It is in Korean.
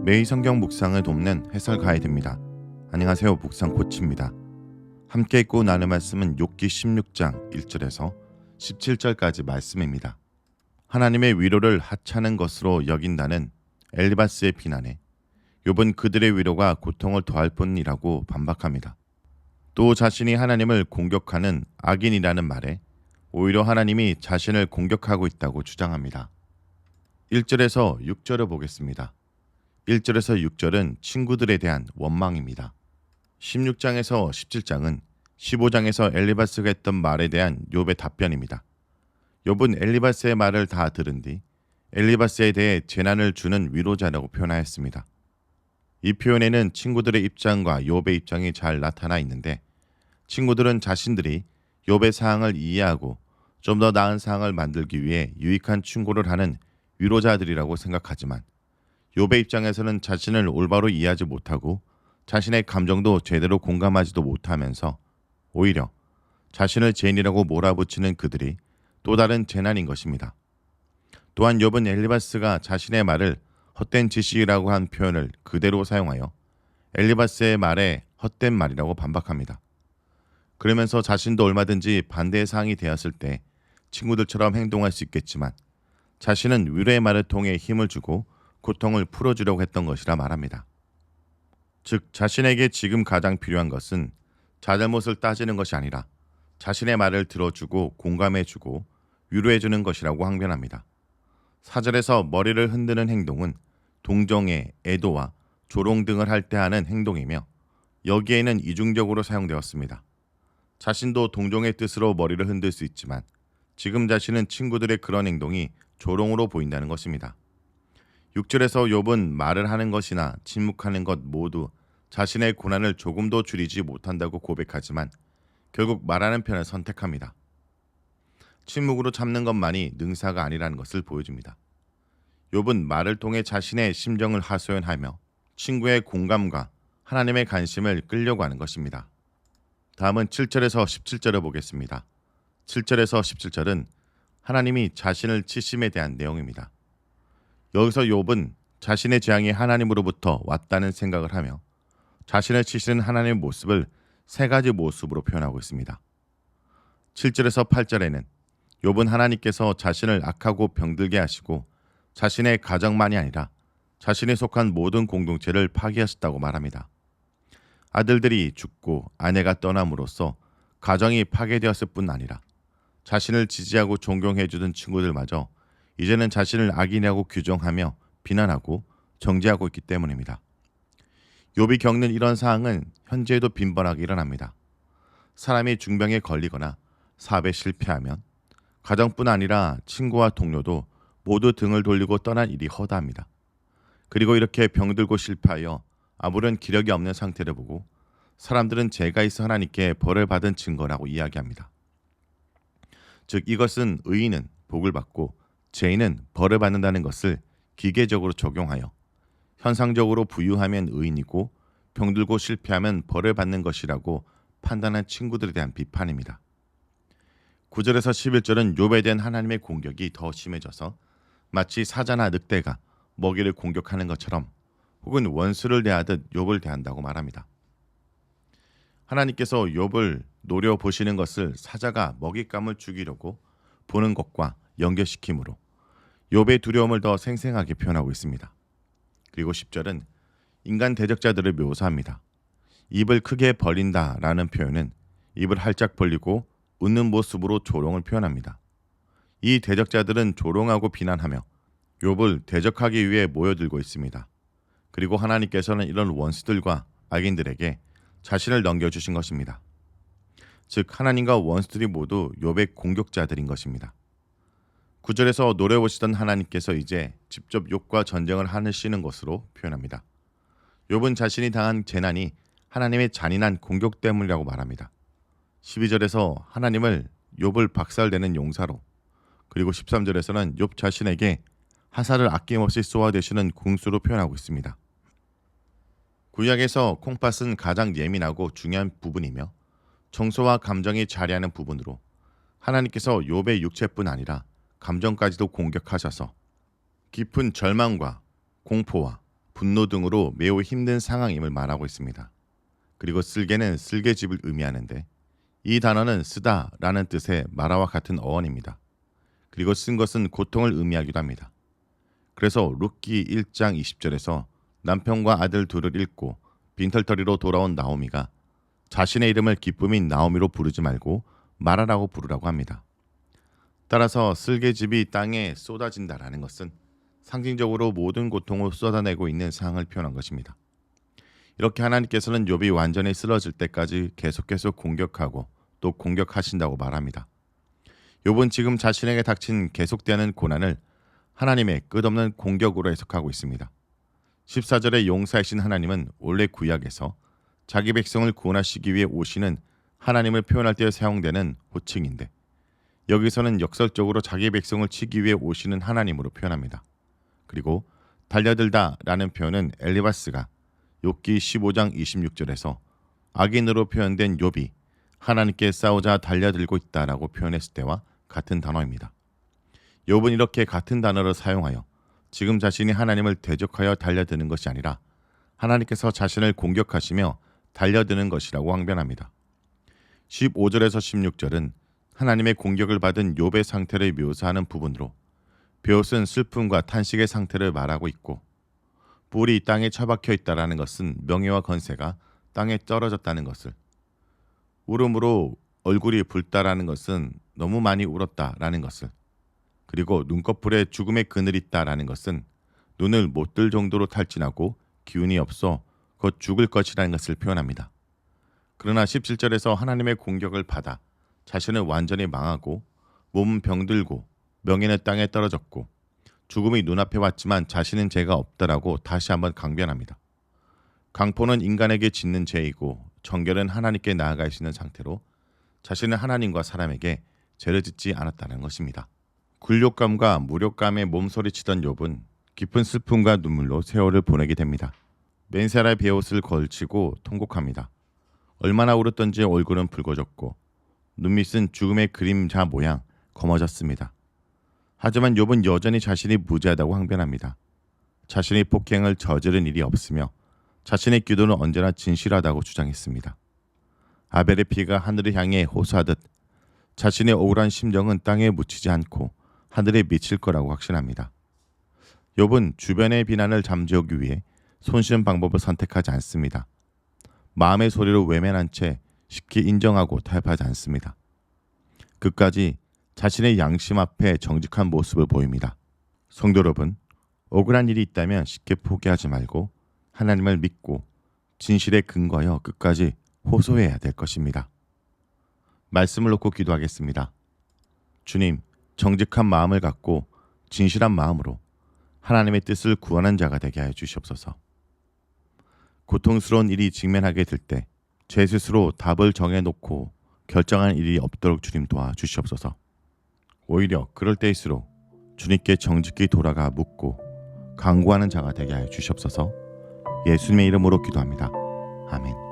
매일 성경 묵상을 돕는 해설 가이드입니다. 안녕하세요. 묵상 코치입니다. 함께 읽고 나눌 말씀은 욥기 16장 1절에서 17절까지 말씀입니다. 하나님의 위로를 하찮은 것으로 여긴다는 엘리바스의 비난에 욥은 그들의 위로가 고통을 더할 뿐이라고 반박합니다. 또 자신이 하나님을 공격하는 악인이라는 말에 오히려 하나님이 자신을 공격하고 있다고 주장합니다. 1절에서 6절을 보겠습니다. 1절에서 6절은 친구들에 대한 원망입니다. 16장에서 17장은 15장에서 엘리바스가 했던 말에 대한 욥의 답변입니다. 욥은 엘리바스의 말을 다 들은 뒤 엘리바스에 대해 재난을 주는 위로자라고 표현하였습니다. 이 표현에는 친구들의 입장과 욥의 입장이 잘 나타나 있는데 친구들은 자신들이 욥의 상황을 이해하고 좀 더 나은 상황을 만들기 위해 유익한 충고를 하는 위로자들이라고 생각하지만 욥의 입장에서는 자신을 올바로 이해하지 못하고 자신의 감정도 제대로 공감하지도 못하면서 오히려 자신을 죄인이라고 몰아붙이는 그들이 또 다른 재난인 것입니다. 또한 욥은 엘리바스가 자신의 말을 헛된 지식이라고 한 표현을 그대로 사용하여 엘리바스의 말에 헛된 말이라고 반박합니다. 그러면서 자신도 얼마든지 반대의 상황이 되었을 때 친구들처럼 행동할 수 있겠지만 자신은 위로의 말을 통해 힘을 주고 고통을 풀어주려고 했던 것이라 말합니다. 즉 자신에게 지금 가장 필요한 것은 잘잘못을 따지는 것이 아니라 자신의 말을 들어주고 공감해주고 위로해주는 것이라고 항변합니다. 4절에서 머리를 흔드는 행동은 동정애, 애도와 조롱 등을 할 때 하는 행동이며 여기에는 이중적으로 사용되었습니다. 자신도 동정의 뜻으로 머리를 흔들 수 있지만 지금 자신은 친구들의 그런 행동이 조롱으로 보인다는 것입니다. 6절에서 욥은 말을 하는 것이나 침묵하는 것 모두 자신의 고난을 조금도 줄이지 못한다고 고백하지만 결국 말하는 편을 선택합니다. 침묵으로 참는 것만이 능사가 아니라는 것을 보여줍니다. 욥은 말을 통해 자신의 심정을 하소연하며 친구의 공감과 하나님의 관심을 끌려고 하는 것입니다. 다음은 7절에서 17절을 보겠습니다. 7절에서 17절은 하나님이 자신을 치심에 대한 내용입니다. 여기서 욥은 자신의 재앙이 하나님으로부터 왔다는 생각을 하며 자신을 치시는 하나님의 모습을 세 가지 모습으로 표현하고 있습니다. 7절에서 8절에는 욥은 하나님께서 자신을 악하고 병들게 하시고 자신의 가정만이 아니라 자신이 속한 모든 공동체를 파괴하셨다고 말합니다. 아들들이 죽고 아내가 떠남으로써 가정이 파괴되었을 뿐 아니라 자신을 지지하고 존경해주던 친구들마저 이제는 자신을 악인이라고 규정하며 비난하고 정죄하고 있기 때문입니다. 욥이 겪는 이런 상황은 현재에도 빈번하게 일어납니다. 사람이 중병에 걸리거나 사업에 실패하면 가정뿐 아니라 친구와 동료도 모두 등을 돌리고 떠난 일이 허다합니다. 그리고 이렇게 병들고 실패하여 아무런 기력이 없는 상태를 보고 사람들은 죄가 있어 하나님께 벌을 받은 증거라고 이야기합니다. 즉 이것은 의인은 복을 받고 죄인은 벌을 받는다는 것을 기계적으로 적용하여 현상적으로 부유하면 의인이고 병들고 실패하면 벌을 받는 것이라고 판단한 친구들에 대한 비판입니다. 9절에서 11절은 욥에 대한 하나님의 공격이 더 심해져서 마치 사자나 늑대가 먹이를 공격하는 것처럼 혹은 원수를 대하듯 욥을 대한다고 말합니다. 하나님께서 욥을 노려보시는 것을 사자가 먹잇감을 죽이려고 보는 것과 연결시키므로 욥의 두려움을 더 생생하게 표현하고 있습니다. 그리고 10절은 인간 대적자들을 묘사합니다. 입을 크게 벌린다라는 표현은 입을 활짝 벌리고 웃는 모습으로 조롱을 표현합니다. 이 대적자들은 조롱하고 비난하며 욥을 대적하기 위해 모여들고 있습니다. 그리고 하나님께서는 이런 원수들과 악인들에게 자신을 넘겨주신 것입니다. 즉 하나님과 원수들이 모두 욥의 공격자들인 것입니다. 9절에서 노려보시던 하나님께서 이제 직접 욥과 전쟁을 하시는 것으로 표현합니다. 욥은 자신이 당한 재난이 하나님의 잔인한 공격 때문이라고 말합니다. 12절에서 하나님을 욥을 박살내는 용사로, 그리고 13절에서는 욥 자신에게 화살을 아낌없이 쏘아대시는 궁수로 표현하고 있습니다. 구약에서 콩팥은 가장 예민하고 중요한 부분이며 정서와 감정이 자리하는 부분으로 하나님께서 욥의 육체뿐 아니라 감정까지도 공격하셔서 깊은 절망과 공포와 분노 등으로 매우 힘든 상황임을 말하고 있습니다. 그리고 쓸개는 쓸개집을 의미하는데 이 단어는 쓰다라는 뜻의 마라와 같은 어원입니다. 그리고 쓴 것은 고통을 의미하기도 합니다. 그래서 룻기 1장 20절에서 남편과 아들 둘을 잃고 빈털터리로 돌아온 나오미가 자신의 이름을 기쁨인 나오미로 부르지 말고 마라라고 부르라고 합니다. 따라서 쓸개집이 땅에 쏟아진다라는 것은 상징적으로 모든 고통을 쏟아내고 있는 상황을 표현한 것입니다. 이렇게 하나님께서는 욥이 완전히 쓰러질 때까지 계속 공격하고 또 공격하신다고 말합니다. 욥은 지금 자신에게 닥친 계속되는 고난을 하나님의 끝없는 공격으로 해석하고 있습니다. 14절의 용사이신 하나님은 원래 구약에서 자기 백성을 구원하시기 위해 오시는 하나님을 표현할 때 사용되는 호칭인데 여기서는 역설적으로 자기 백성을 치기 위해 오시는 하나님으로 표현합니다. 그리고 달려들다라는 표현은 엘리바스가 욥기 15장 26절에서 악인으로 표현된 욥이 하나님께 싸우자 달려들고 있다라고 표현했을 때와 같은 단어입니다. 욥은 이렇게 같은 단어를 사용하여 지금 자신이 하나님을 대적하여 달려드는 것이 아니라 하나님께서 자신을 공격하시며 달려드는 것이라고 항변합니다. 15절에서 16절은 하나님의 공격을 받은 욥의 상태를 묘사하는 부분으로 베옷은 슬픔과 탄식의 상태를 말하고 있고 뿔이 땅에 처박혀 있다라는 것은 명예와 건세가 땅에 떨어졌다는 것을, 울음으로 얼굴이 붉다라는 것은 너무 많이 울었다라는 것을, 그리고 눈꺼풀에 죽음의 그늘이 있다라는 것은 눈을 못 뜰 정도로 탈진하고 기운이 없어 곧 죽을 것이라는 것을 표현합니다. 그러나 17절에서 하나님의 공격을 받아 자신은 완전히 망하고 몸은 병들고 명예는 땅에 떨어졌고 죽음이 눈앞에 왔지만 자신은 죄가 없다라고 다시 한번 강변합니다. 강포는 인간에게 짓는 죄이고 정결은 하나님께 나아갈 수 있는 상태로 자신은 하나님과 사람에게 죄를 짓지 않았다는 것입니다. 굴욕감과 무력감에 몸서리치던 욥은 깊은 슬픔과 눈물로 세월을 보내게 됩니다. 맨살의 베옷을 걸치고 통곡합니다. 얼마나 울었던지 얼굴은 붉어졌고 눈밑은 죽음의 그림자 모양 검어졌습니다. 하지만 욥은 여전히 자신이 무죄하다고 항변합니다. 자신이 폭행을 저지른 일이 없으며 자신의 기도는 언제나 진실하다고 주장했습니다. 아벨의 피가 하늘을 향해 호소하듯 자신의 억울한 심정은 땅에 묻히지 않고 하늘에 미칠 거라고 확신합니다. 욥은 주변의 비난을 잠재우기 위해 손쉬운 방법을 선택하지 않습니다. 마음의 소리로 외면한 채 쉽게 인정하고 타협하지 않습니다. 끝까지 자신의 양심 앞에 정직한 모습을 보입니다. 성도 여러분, 억울한 일이 있다면 쉽게 포기하지 말고 하나님을 믿고 진실에 근거하여 끝까지 호소해야 될 것입니다. 말씀을 놓고 기도하겠습니다. 주님, 정직한 마음을 갖고 진실한 마음으로 하나님의 뜻을 구하는 자가 되게 하여 주시옵소서. 고통스러운 일이 직면하게 될 때 제 스스로 답을 정해놓고 결정한 일이 없도록 주님 도와주시옵소서. 오히려 그럴 때일수록 주님께 정직히 돌아가 묻고 강구하는 자가 되게 하여 주시옵소서. 예수님의 이름으로 기도합니다. 아멘.